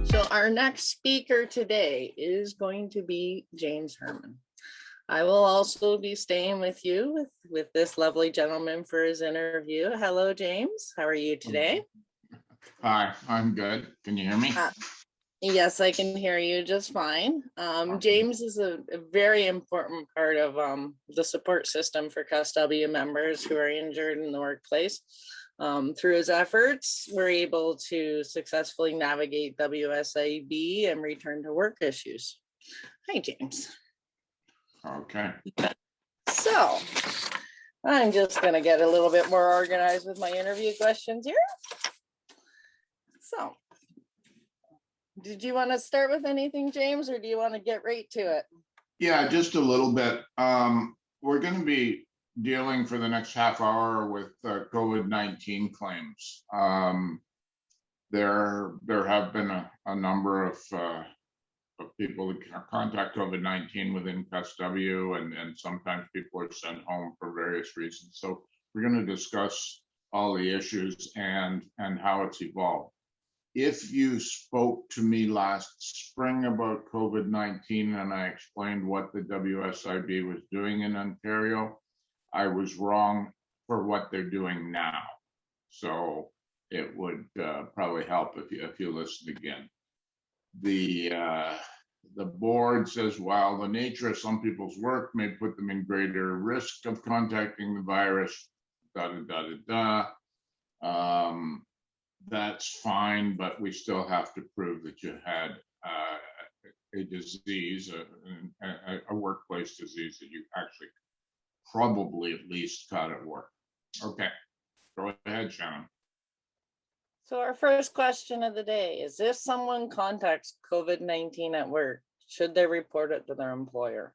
So our next speaker today is going to be James Herman. I will also be staying with you with this lovely gentleman for his interview. Hello, James. How are you today? Hi, I'm good. Can you hear me? Yes, I can hear you just fine. James is a very important part of the support system for CUSW members who are injured in the workplace. Through his efforts, we're able to successfully navigate WSIB and return to work issues. Hi, James. Okay. So I'm just going to get a little bit more organized with my interview questions here. So did you want to start with anything, James, or do you want to get right to it? Yeah, just a little bit. We're going to be dealing for the next half hour with COVID-19 claims. There have been a number of people that contact COVID-19 within CUSW, and sometimes people are sent home for various reasons. So we're going to discuss all the issues and how it's evolved. If you spoke to me last spring about COVID-19 and I explained what the WSIB was doing in Ontario, I was wrong for what they're doing now. So it would probably help if you listen again. The board says, while the nature of some people's work may put them in greater risk of contacting the virus, that's fine, but we still have to prove that you had a disease, a workplace disease that you actually probably at least caught at work. Okay, go ahead, Shannon. So our first question of the day is, if someone contacts COVID-19 at work, should they report it to their employer?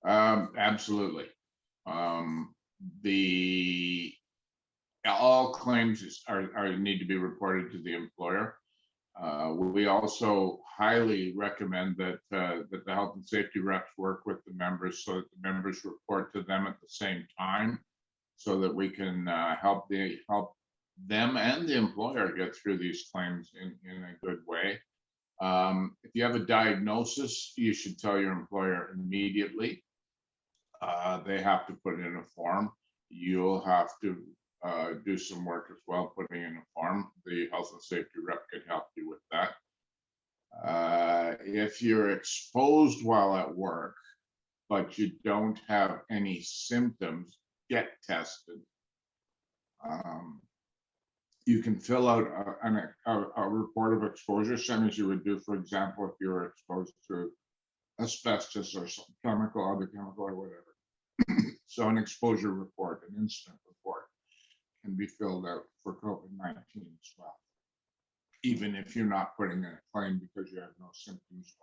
Absolutely. All claims need to be reported to the employer. We also highly recommend that the health and safety reps work with the members so that the members report to them at the same time, so that we can help them and the employer get through these claims in a good way. If you have a diagnosis, you should tell your employer immediately. They have to put it in a form. You'll have to do some work as well, putting in a form. The health and safety rep can help you with that. If you're exposed while at work, but you don't have any symptoms, get tested. You can fill out a report of exposure, same as you would do, for example, if you were exposed to asbestos or some other chemical or whatever. So an exposure report, an incident report, can be filled out for COVID-19 as well, even if you're not putting in a claim because you have no symptoms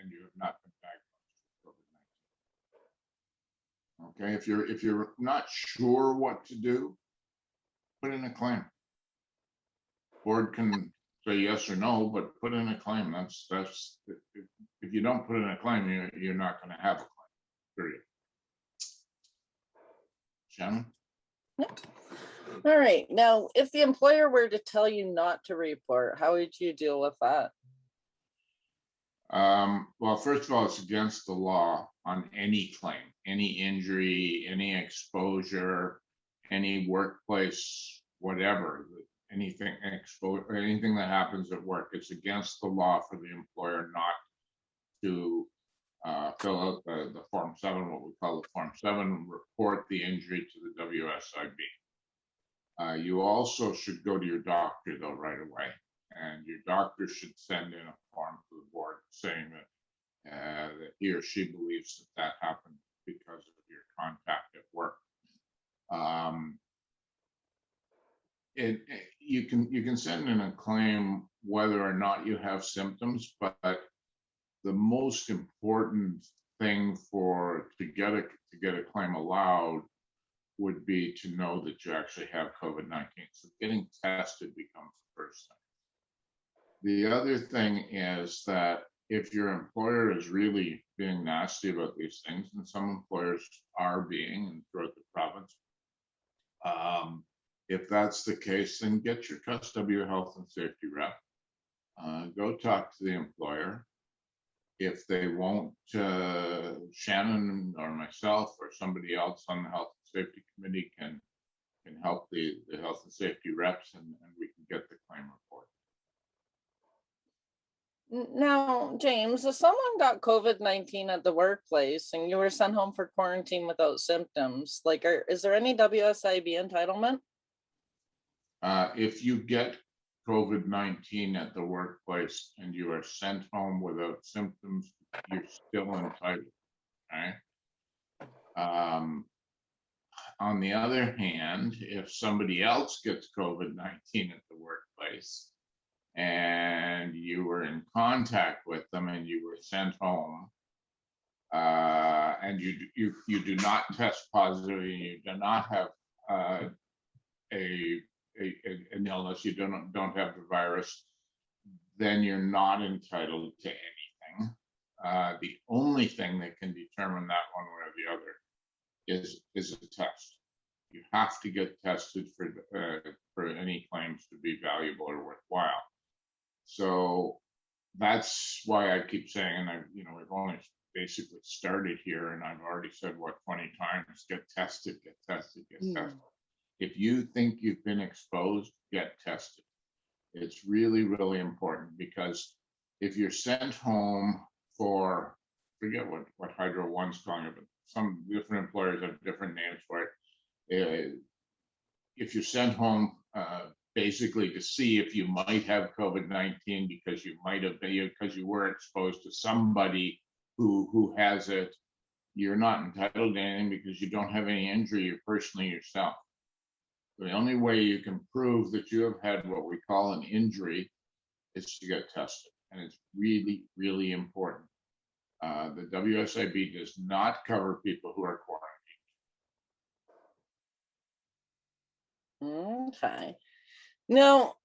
and you have not been diagnosed with COVID-19. Okay, if you're not sure what to do, put in a claim. Board can say yes or no, but put in a claim. That's if you don't put in a claim, you're not going to have a claim. Period. Shannon? Yep. All right. Now, if the employer were to tell you not to report, how would you deal with that? Well, first of all, it's against the law on any claim, any injury, any exposure, any workplace, whatever, anything that happens at work. It's against the law for the employer not to fill out the Form 7, what we call the Form 7, report the injury to the WSIB. You also should go to your doctor, though, right away. And your doctor should send in a form to the board saying that he or she believes that happened because of your contact at work. You can send in a claim whether or not you have symptoms, but the most important thing to get a claim allowed would be to know that you actually have COVID-19. So getting tested becomes the first thing. The other thing is that if your employer is really being nasty about these things, and some employers are being, and throughout the province, If that's the case, then get your CUSW health and safety rep. Go talk to the employer. If they won't, Shannon or myself or somebody else on the health and safety committee can help the health and safety reps, and we can get the claim report. Now, James, if someone got COVID-19 at the workplace and you were sent home for quarantine without symptoms, like, is there any WSIB entitlement? If you get COVID-19 at the workplace and you are sent home without symptoms, you're still entitled. Okay. On the other hand, if somebody else gets COVID-19 at the workplace and you were in contact with them and you were sent home, and you do not test positive and you do not have an illness, you don't have the virus, then you're not entitled to anything. The only thing that can determine that one way or the other is a test. You have to get tested for any claims to be valuable or worthwhile. So that's why I keep saying, and we've only basically started here, and I've already said 20 times, get tested, get tested, get tested. If you think you've been exposed, get tested. It's really, really important, because if you're sent home for, forget what Hydro One's calling it, but some different employers have different names for it. If you're sent home basically to see if you might have COVID-19 because you might have been, because you were exposed to somebody who has it, you're not entitled to anything because you don't have any injury personally yourself. The only way you can prove that you have had what we call an injury is to get tested. And it's really, really important. The WSIB does not cover people who are quarantined. Okay. Now,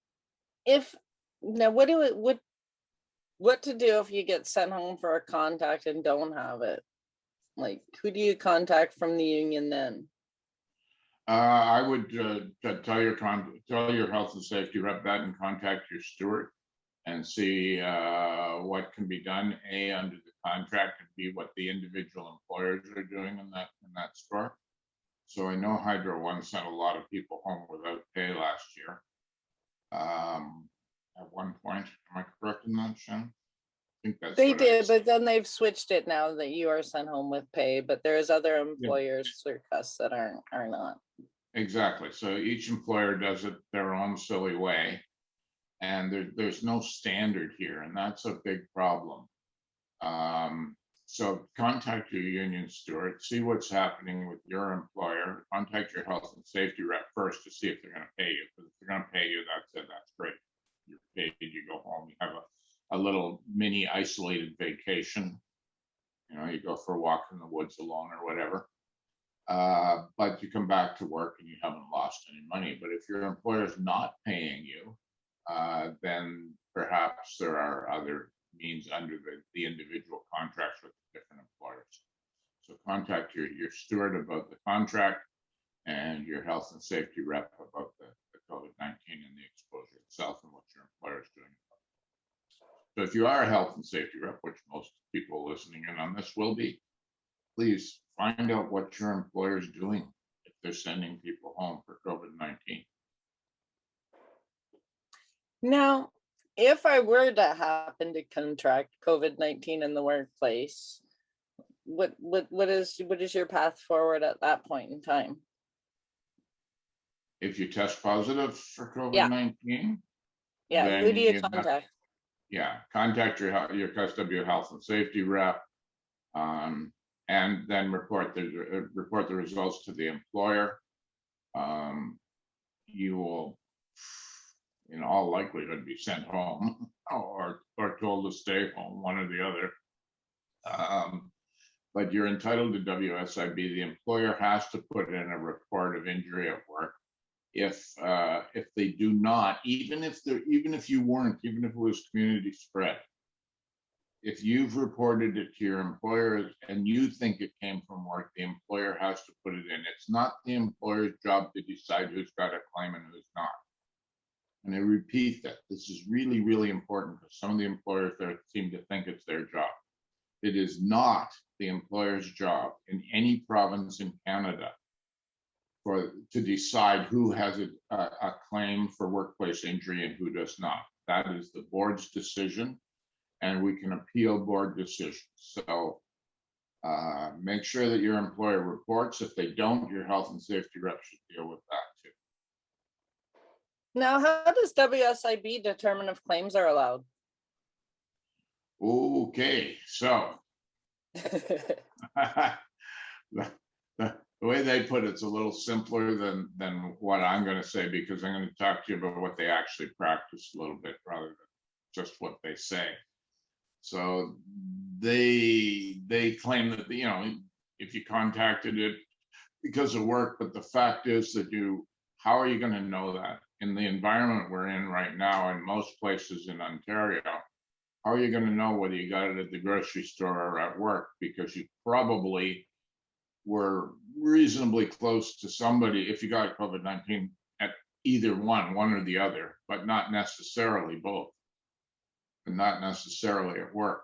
what to do if you get sent home for a contact and don't have it? Like, who do you contact from the union then? I would tell your health and safety rep that and contact your steward and see what can be done, A, under the contract, and B, what the individual employers are doing in that store. So I know Hydro One sent a lot of people home without pay last year. At one point, am I correct in that, Shannon? I think that's they did, but then they've switched it now that you are sent home with pay. But there's other employers through CUS that are not. Exactly. So each employer does it their own silly way, and there's no standard here, and that's a big problem. So contact your union steward, see what's happening with your employer, contact your health and safety rep first to see if they're going to pay you. Because if they're going to pay you, that's great. You're paid, you go home, you have a little mini isolated vacation. You go for a walk in the woods alone or whatever. But you come back to work and you haven't lost any money. But if your employer is not paying you, then perhaps there are other means under the individual contracts with different employers. So contact your steward about the contract and your health and safety rep about the COVID-19 and the exposure itself and what your employer is doing about it. So if you are a health and safety rep, which most people listening in on this will be, please find out what your employer is doing if they're sending people home for COVID-19. Now, if I were to happen to contract COVID-19 in the workplace, what is your path forward at that point in time? If you test positive for COVID-19, yeah, who do you contact? Contact your CUSW health and safety rep, and then report the results to the employer. You will, in all likelihood, be sent home or told to stay home, one or the other. But you're entitled to WSIB. The employer has to put in a report of injury at work. If they do not, even if it was community spread, if you've reported it to your employer and you think it came from work, the employer has to put it in. It's not the employer's job to decide who's got a claim and who's not. And I repeat that this is really, really important because some of the employers there seem to think it's their job. It is not the employer's job in any province in Canada to decide who has a claim for workplace injury and who does not. That is the board's decision, and we can appeal board decisions. So make sure that your employer reports. If they don't, your health and safety rep should deal with that too. Now, how does WSIB determine if claims are allowed? Okay, so the way they put it's a little simpler than what I'm going to say, because I'm going to talk to you about what they actually practice a little bit rather than just what they say. So they claim that, you know, if you contacted it because of work, but the fact is that how are you going to know that in the environment we're in right now in most places in Ontario? How are you going to know whether you got it at the grocery store or at work? Because you probably were reasonably close to somebody if you got COVID-19 at either one or the other, but not necessarily both, and not necessarily at work.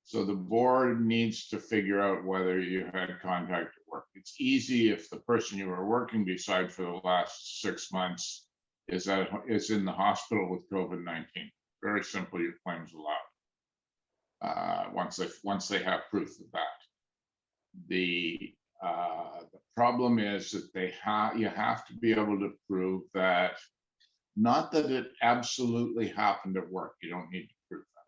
So the board needs to figure out whether you had contact at work. It's easy if the person you were working beside for the last 6 months is in the hospital with COVID-19. Very simple, your claim's allowed. Once they have proof of that. The problem is that you have to be able to prove that, not that it absolutely happened at work. You don't need to prove that,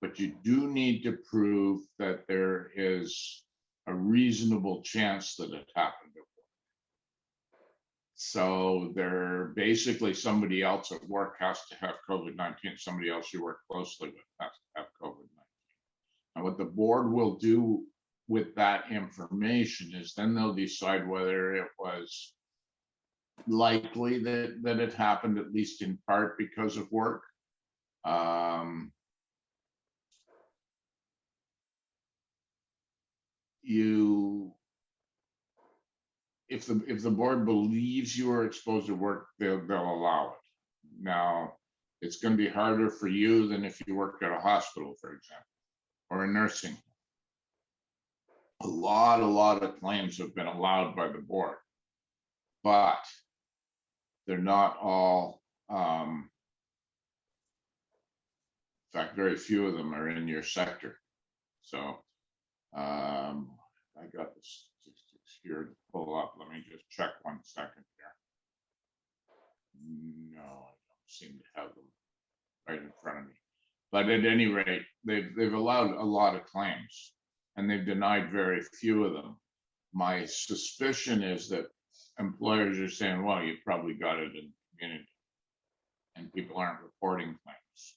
but you do need to prove that there is a reasonable chance that it happened at work. So they're basically somebody else at work has to have COVID-19. Somebody else you work closely with has to have COVID-19. And what the board will do with that information is then they'll decide whether it was likely that it happened, at least in part because of work. If the board believes you are exposed to work, they'll allow it. Now, it's going to be harder for you than if you work at a hospital, for example, or a nursing home. A lot of claims have been allowed by the board, but they're not all. In fact, very few of them are in your sector. So I got the statistics here to pull up. Let me just check 1 second here. No, I don't seem to have them right in front of me. But at any rate, they've allowed a lot of claims, and they've denied very few of them. My suspicion is that employers are saying, well, you probably got it in the community, and people aren't reporting claims,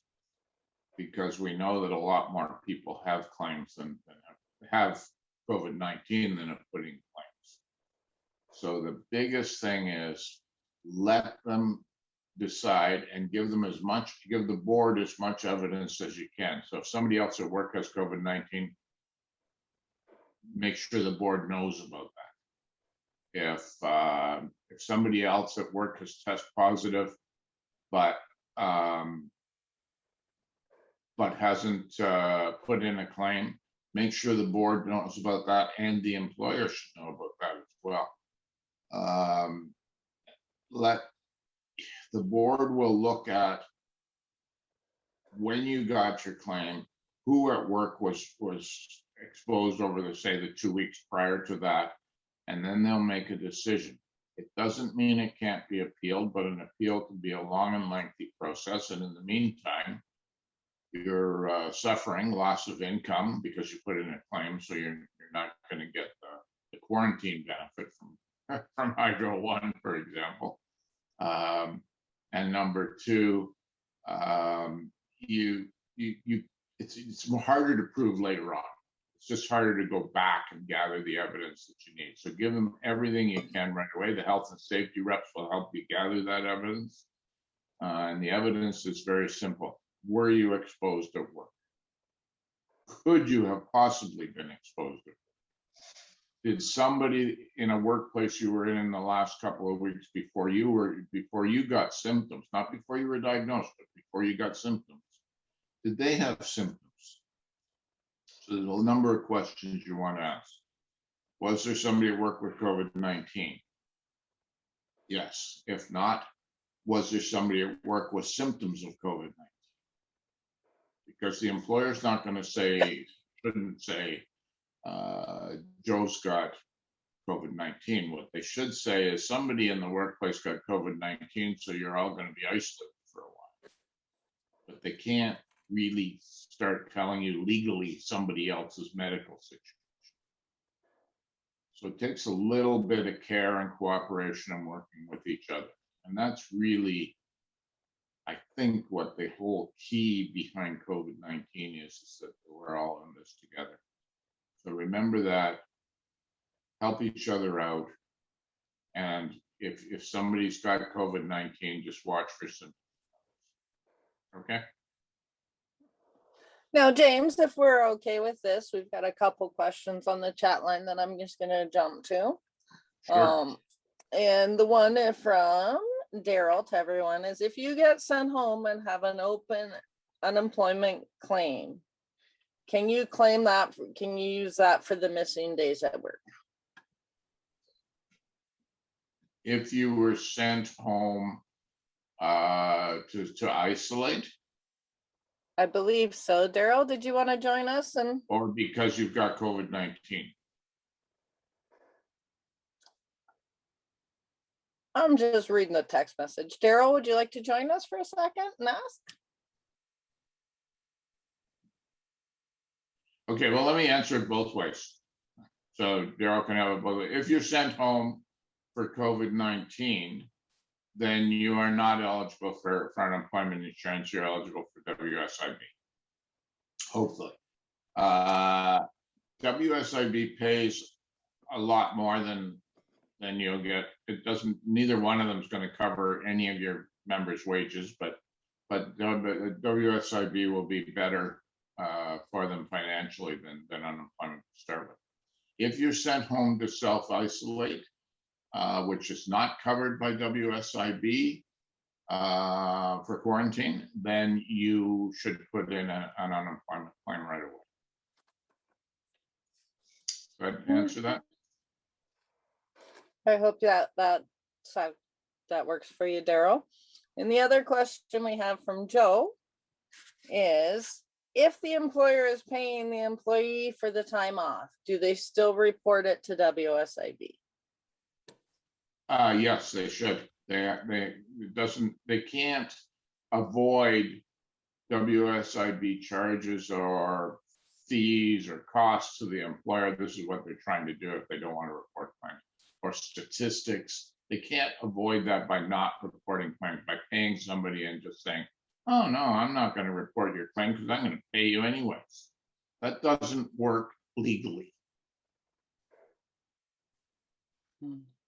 because we know that a lot more people have claims than have COVID-19 than have put in claims. So the biggest thing is let them decide and give the board as much evidence as you can. So if somebody else at work has COVID-19, make sure the board knows about that. If somebody else at work has tested positive, but hasn't put in a claim, make sure the board knows about that, and the employer should know about that as well. The board will look at when you got your claim, who at work was exposed over the 2 weeks prior to that, and then they'll make a decision. It doesn't mean it can't be appealed, but an appeal can be a long and lengthy process. And in the meantime, you're suffering loss of income because you put in a claim, so you're not going to get the quarantine benefit from Hydro One, for example. And number two, it's harder to prove later on. It's just harder to go back and gather the evidence that you need. So give them everything you can right away. The health and safety reps will help you gather that evidence. And the evidence is very simple. Were you exposed at work? could you have possibly been exposed to? Did somebody in a workplace you were in the last couple of weeks before you got symptoms, not before you were diagnosed, but before you got symptoms, did they have symptoms? So there's a number of questions you want to ask. Was there somebody at work with COVID-19? Yes. If not, was there somebody at work with symptoms of COVID-19? Because the employer's not going to say, shouldn't say, Joe's got COVID-19. What they should say is somebody in the workplace got COVID-19, so you're all going to be isolated for a while. But they can't really start telling you legally somebody else's medical situation. So it takes a little bit of care and cooperation and working with each other. And that's really, I think, what the whole key behind COVID-19 is that we're all in this together. So remember that, help each other out. And if somebody's got COVID-19, just watch for symptoms. Okay? Now, James, if we're okay with this, we've got a couple questions on the chat line that I'm just going to jump to. Sure. And the one from Daryl to everyone is, if you get sent home and have an open unemployment claim, can you claim that? Can you use that for the missing days at work? If you were sent home to isolate? I believe so. Daryl, did you want to join us? Or because you've got COVID-19? I'm just reading the text message. Daryl, would you like to join us for a second and ask? Okay, well, let me answer it both ways. So Daryl can have it both ways. If you're sent home for COVID-19, then you are not eligible for unemployment insurance. You're eligible for WSIB. Hopefully. WSIB pays a lot more than you'll get. It doesn't, neither one of them is going to cover any of your members' wages, but WSIB will be better for them financially than unemployment to start with. If you're sent home to self-isolate, which is not covered by WSIB for quarantine, then you should put in an unemployment claim right away. Does that answer that? I hope that works for you, Daryl. And the other question we have from Joe is, if the employer is paying the employee for the time off, do they still report it to WSIB? Yes, they should. They can't avoid WSIB charges or fees or costs to the employer. This is what they're trying to do if they don't want to report claims or statistics. They can't avoid that by not reporting claims, by paying somebody and just saying, oh no, I'm not going to report your claim because I'm going to pay you anyways. That doesn't work legally.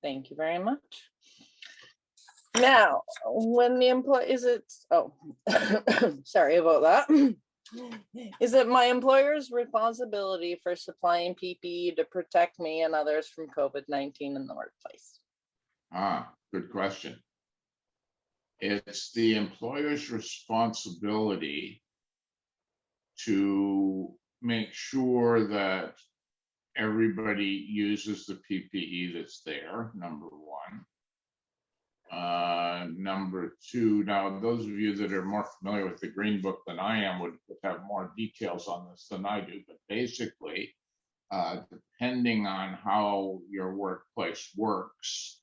Thank you very much. Now, when the employee sorry about that. Is it my employer's responsibility for supplying PPE to protect me and others from COVID-19 in the workplace? Good question. It's the employer's responsibility to make sure that everybody uses the PPE that's there, number one. Number two, now those of you that are more familiar with the Green Book than I am would have more details on this than I do, but basically, depending on how your workplace works,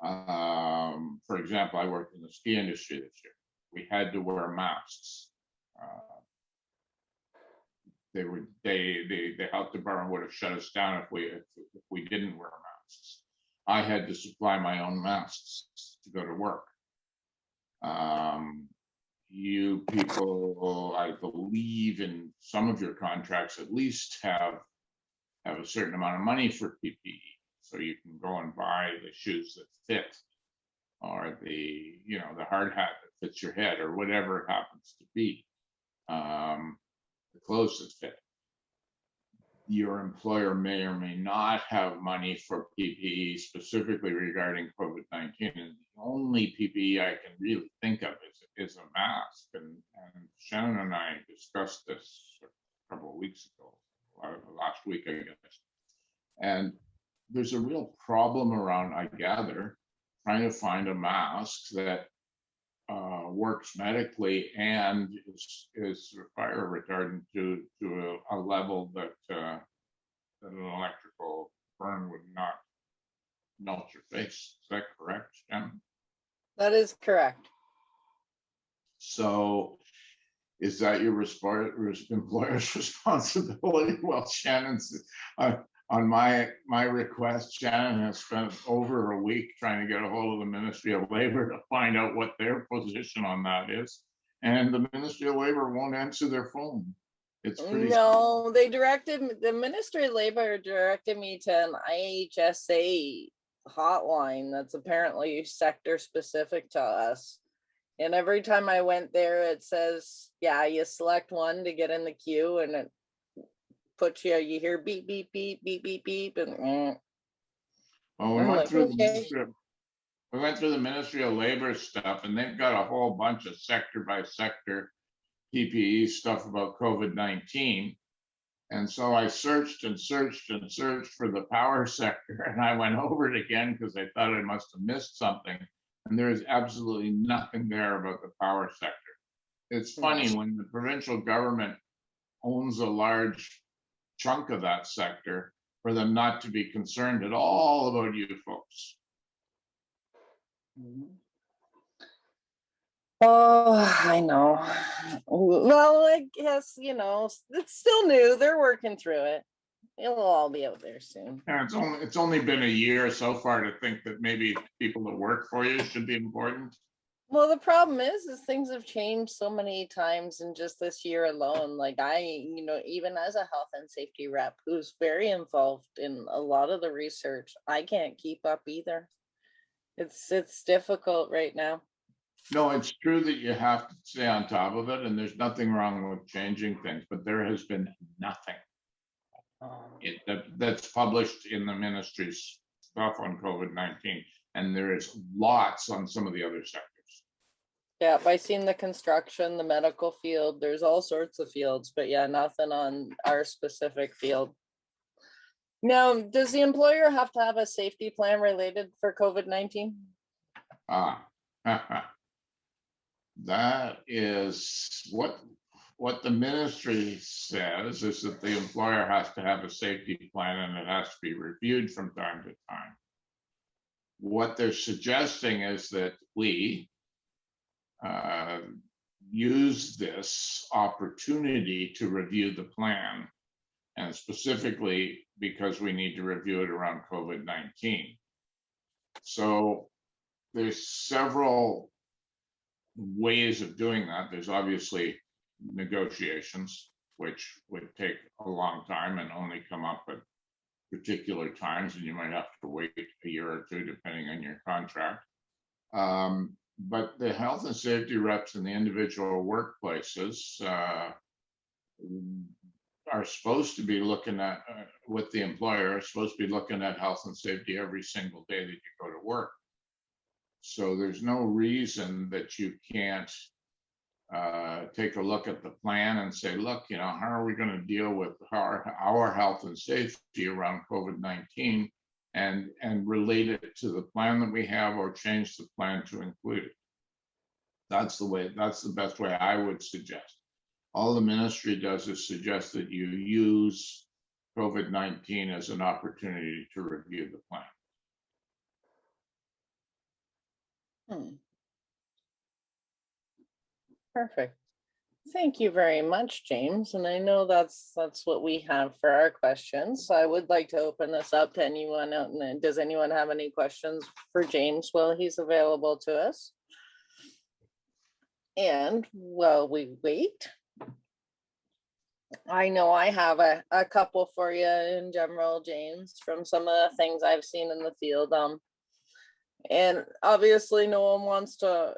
for example, I worked in the ski industry this year. We had to wear masks. The health department would have shut us down if we didn't wear masks. I had to supply my own masks to go to work. You people, I believe, in some of your contracts at least have a certain amount of money for PPE, so you can go and buy the shoes that fit, or the hard hat that fits your head, or whatever it happens to be, the clothes that fit. your employer may or may not have money for PPE specifically regarding COVID-19. And the only PPE I can really think of is a mask. And Shannon and I discussed this a couple of weeks ago, last week, I guess. And there's a real problem around, I gather, trying to find a mask that works medically and is fire retardant to a level that that an electrical burn would not melt your face. Is that correct, Shannon? That is correct. So is that your employer's responsibility? Well, Shannon's on my request, Shannon has spent over a week trying to get a hold of the Ministry of Labor to find out what their position on that is. And the Ministry of Labor won't answer their phone. It's pretty. No, the Ministry of Labor directed me to an IHSA hotline that's apparently sector specific to us. And every time I went there, it says, yeah, you select one to get in the queue, and it puts you hear beep, beep, beep, beep, beep, beep. And well, we went through the Ministry of Labor stuff, and they've got a whole bunch of sector by sector PPE stuff about COVID-19. And so I searched and searched and searched for the power sector, and I went over it again because I thought I must have missed something. And there is absolutely nothing there about the power sector. It's funny, when the provincial government owns a large chunk of that sector, for them not to be concerned at all about you folks. oh, I know. Well, I guess, it's still new. They're working through it. It'll all be out there soon. And it's only been a year so far to think that maybe people that work for you should be important. Well, the problem is things have changed so many times in just this year alone. Like even as a health and safety rep who's very involved in a lot of the research, I can't keep up either. It's difficult right now. No, it's true that you have to stay on top of it, and there's nothing wrong with changing things, but there has been nothing that's published in the ministry's stuff on COVID-19, and there is lots on some of the other sectors. Yeah, I seen the construction, the medical field, there's all sorts of fields, but yeah, nothing on our specific field. Now, does the employer have to have a safety plan related for COVID-19? That is what the ministry says, is that the employer has to have a safety plan and it has to be reviewed from time to time. What they're suggesting is that we use this opportunity to review the plan, and specifically because we need to review it around COVID-19. So there's several ways of doing that. There's obviously negotiations, which would take a long time and only come up at particular times, and you might have to wait a year or two depending on your contract. But the health and safety reps in the individual workplaces are supposed to be looking at, with the employer, are supposed to be looking at health and safety every single day that you go to work. So there's no reason that you can't take a look at the plan and say, look, how are we going to deal with our health and safety around COVID-19 and relate it to the plan that we have, or change the plan to include it. That's the best way I would suggest. All the ministry does is suggest that you use COVID-19 as an opportunity to review the plan. Perfect. Thank you very much, James. And I know that's what we have for our questions. So I would like to open this up to anyone out. And does anyone have any questions for James while he's available to us? And while we wait, I know I have a couple for you in general, James, from some of the things I've seen in the field. And obviously no one wants to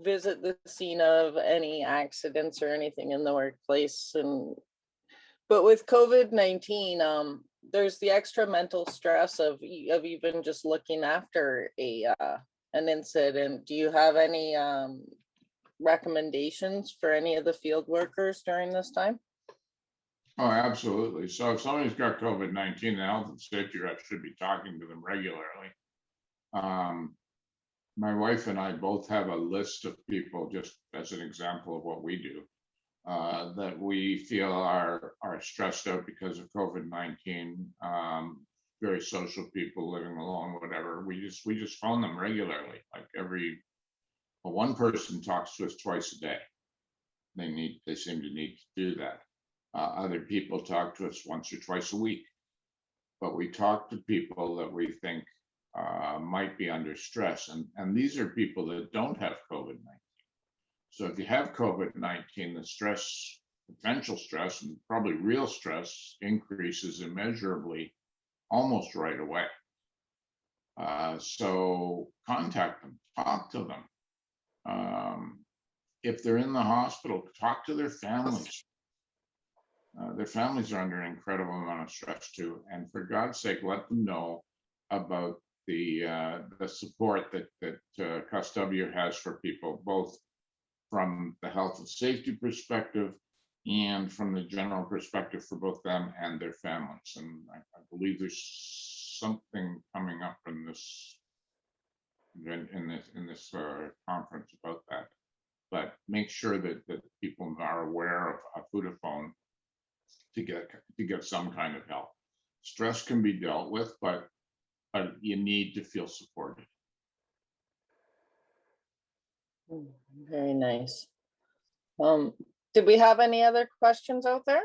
visit the scene of any accidents or anything in the workplace. And But with COVID-19, there's the extra mental stress of even just looking after an incident. Do you have any recommendations for any of the field workers during this time? Oh, absolutely. So if somebody's got COVID-19, the health and safety rep should be talking to them regularly. My wife and I both have a list of people, just as an example of what we do, that we feel are stressed out because of COVID-19. Very social people living alone, whatever. We just phone them regularly. Like one person talks to us twice a day. They seem to need to do that. Other people talk to us once or twice a week, but we talk to people that we think might be under stress. And these are people that don't have COVID-19. So if you have COVID-19, the stress, potential stress, and probably real stress increases immeasurably almost right away. So contact them, talk to them. If they're in the hospital, talk to their families. Their families are under an incredible amount of stress too. And for God's sake, let them know about the support that CUSW has for people, both from the health and safety perspective and from the general perspective for both them and their families. And I believe there's something coming up in this conference about that. But make sure that people are aware of who to phone to get some kind of help. Stress can be dealt with, but you need to feel supported. Very nice. Did we have any other questions out there?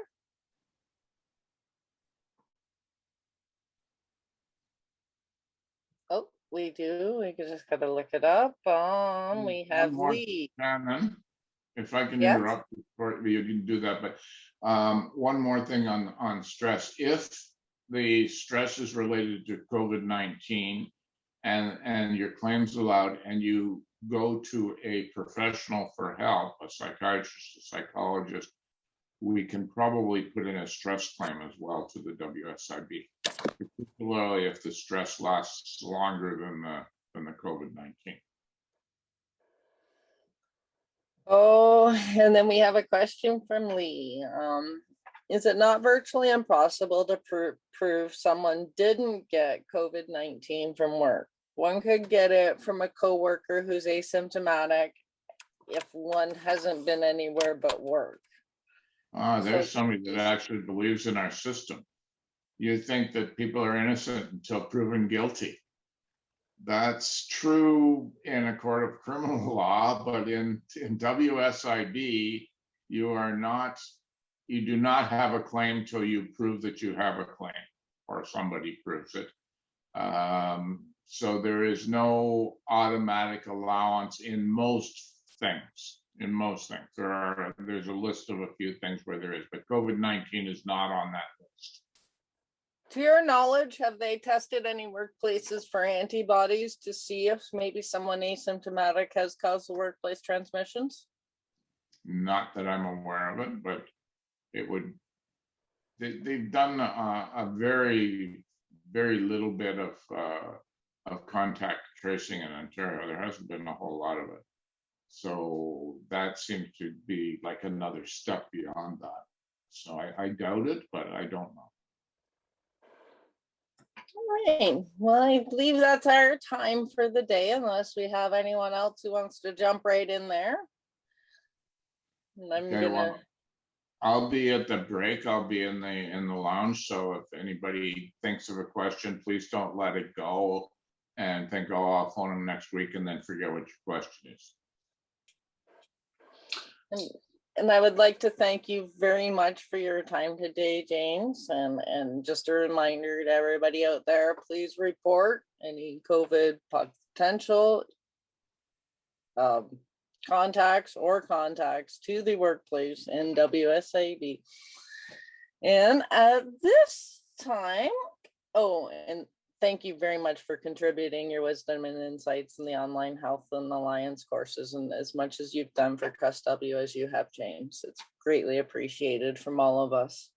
Oh, we do. We just got to look it up. We have Lee. Shannon, if I can Yes? interrupt, you can do that. But one more thing on stress. If the stress is related to COVID-19 and your claim's allowed, and you go to a professional for help, a psychiatrist, a psychologist, we can probably put in a stress claim as well to the WSIB, particularly if the stress lasts longer than the COVID-19. Oh, and then we have a question from Lee. Is it not virtually impossible to prove someone didn't get COVID-19 from work? One could get it from a coworker who's asymptomatic if one hasn't been anywhere but work. There's somebody that actually believes in our system. You think that people are innocent until proven guilty. That's true in a court of criminal law, but in WSIB, you do not have a claim till you prove that you have a claim or somebody proves it. So there is no automatic allowance in most things. There's a list of a few things where there is, but COVID-19 is not on that list. To your knowledge, have they tested any workplaces for antibodies to see if maybe someone asymptomatic has caused the workplace transmissions? Not that I'm aware of it, but it would. They've done a very, very little bit of contact tracing in Ontario. There hasn't been a whole lot of it. So that seems to be like another step beyond that. So I doubt it, but I don't know. All right. Well, I believe that's our time for the day, unless we have anyone else who wants to jump right in there. And I'll be at the break. I'll be in the lounge. So if anybody thinks of a question, please don't let it go and think, oh, I'll phone them next week, and then forget what your question is. And I would like to thank you very much for your time today, James. And just a reminder to everybody out there, please report any COVID potential contacts to the workplace in WSIB. And at this time, and thank you very much for contributing your wisdom and insights in the online health and alliance courses, and as much as you've done for CUSW as you have, James. It's greatly appreciated from all of us.